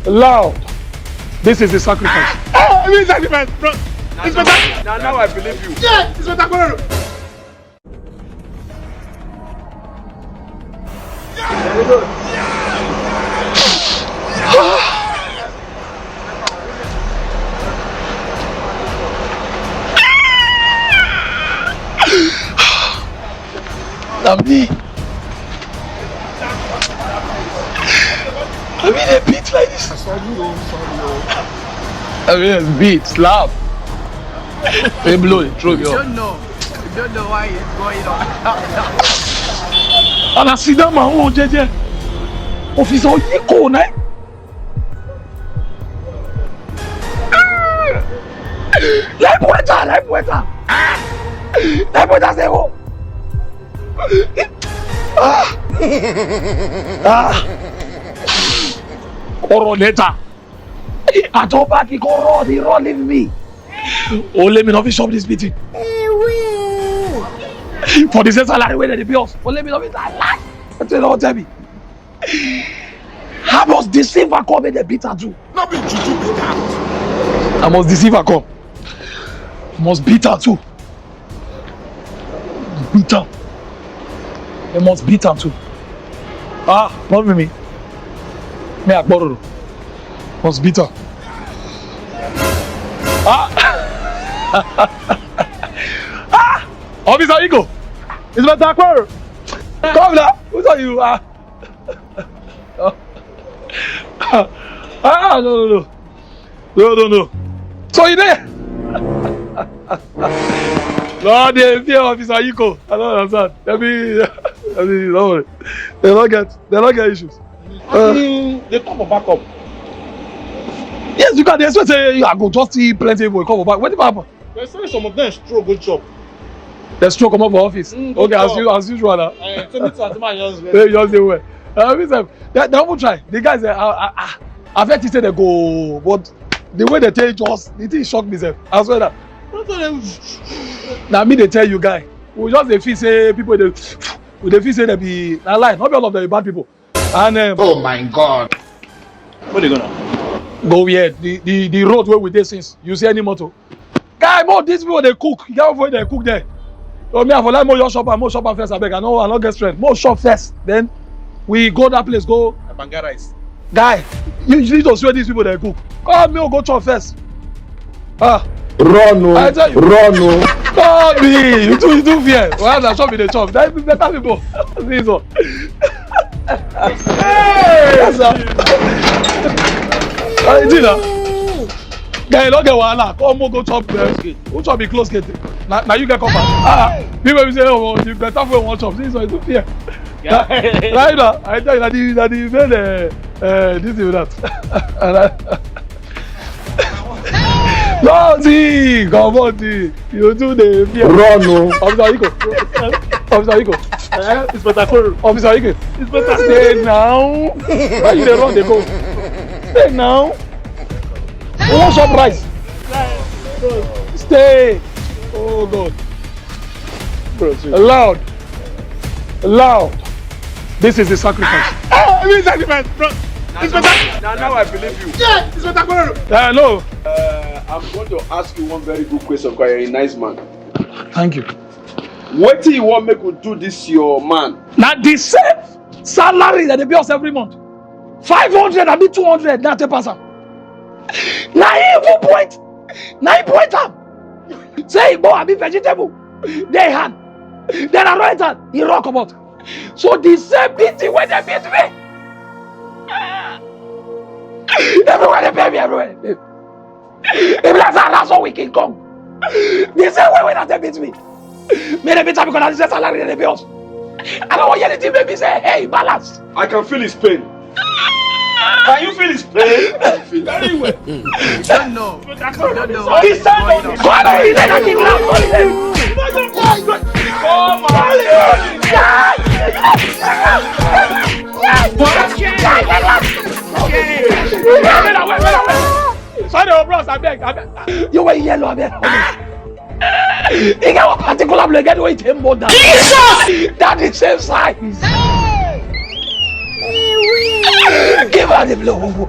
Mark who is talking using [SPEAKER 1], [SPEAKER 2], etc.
[SPEAKER 1] Loud. This is the sacrifice.
[SPEAKER 2] I mean sacrifice, bro. Now I believe you. Yeah, it's what Akpororo. Very good.
[SPEAKER 1] I mean a beat like this. I mean a beat, slap. They blow it, throw it.
[SPEAKER 3] You don't know why it's going on.
[SPEAKER 1] And I see that man, oh, JJ. Officer Oyiko, ne? Life waiter. Life waiter, say, oh. Oro later. I told back, he go roll, leave me. Oh, let me not be shop this meeting. For the same salary where they pay us. Oh, let me not be that. That's what don't tell me. I must deceive her come and they beat her too.
[SPEAKER 2] Not be juju beat her.
[SPEAKER 1] I must deceive her come. I must beat her too. Beat her. They must beat her too. Ah, not me. Me Akpororo. Must beat her. Ah! Ah! Officer Oyiko! It's my Akpororo! Come now! Who are you? No. So you there? No, they fear Officer Oyiko. I don't understand. Don't worry. They don't get issues.
[SPEAKER 2] They come for backup.
[SPEAKER 1] Yes, you can. They say I go just see plenty of people come for back. What happened?
[SPEAKER 2] They say some of them stroke good job.
[SPEAKER 1] They stroke come up for office. Okay, as usual now.
[SPEAKER 2] So me too, as my just
[SPEAKER 1] they just say well. They won't try. The guys say, I bet you say they go, but the way they tell you just, the thing shock me, sef. I swear that. Now me they tell you guy, we just they feel say people they feel say they be a lie. Not all of them be bad people. And
[SPEAKER 2] oh my God. Where they gonna?
[SPEAKER 1] Go here. The road where we did since. You see any motor? Guy, more these people they cook. You can't avoid they cook there. So me I for like more shop first. I beg. I know get strength. More shop first. Then we go that place. Go.
[SPEAKER 2] Banga rice.
[SPEAKER 1] Guy, you need to swear these people they cook. Come me go chop first.
[SPEAKER 2] Run
[SPEAKER 1] I tell you.
[SPEAKER 2] Run
[SPEAKER 1] Come me. You too fear. Well, that shop in the chop. That better people. This one. Hey! Guy, don't get wahala. Come go chop there. Who chop be close gate? Now you get cover. People will say, oh, you better for one chop. This one is too fear. Right now, I tell you that the this is that. No, see, come on, see. You do the fear.
[SPEAKER 2] Run, no.
[SPEAKER 1] Officer Oyiko.
[SPEAKER 2] It's better for
[SPEAKER 1] Officer Oyiko.
[SPEAKER 2] It's better.
[SPEAKER 1] Stay now. Why you dey run dey go? Stay now. We wan chop rice. Stay. Oh God. Loud. This is the sacrifice.
[SPEAKER 2] I mean sacrifice, bro. It's better. Now I believe you. Yeah, it's better for
[SPEAKER 1] No.
[SPEAKER 2] I'm going to ask you one very good question because you're a nice man.
[SPEAKER 1] Thank you.
[SPEAKER 2] What do you want me to do this your man?
[SPEAKER 1] Now the same salary that they pay us every month. 500 and be 200 now take pass am. Now he point am. Say boy I be vegetable. They hand. Then I write that he rock about. So the same beating when they beat me. Everywhere they pay me everywhere. If that's how we can come. The same way when they beat me. Me they beat me because the same salary they pay us. I don't want anything make me say hey balance.
[SPEAKER 2] I can feel his pain. Can you feel his pain? I feel very well.
[SPEAKER 3] You don't know.
[SPEAKER 1] This time, go on, he let us keep now.
[SPEAKER 2] Come on.
[SPEAKER 1] Sorry, bros, I beg. You were yellow, I beg. You got one particular blood, get away him more than Jesus! That is same size. Give her the blow.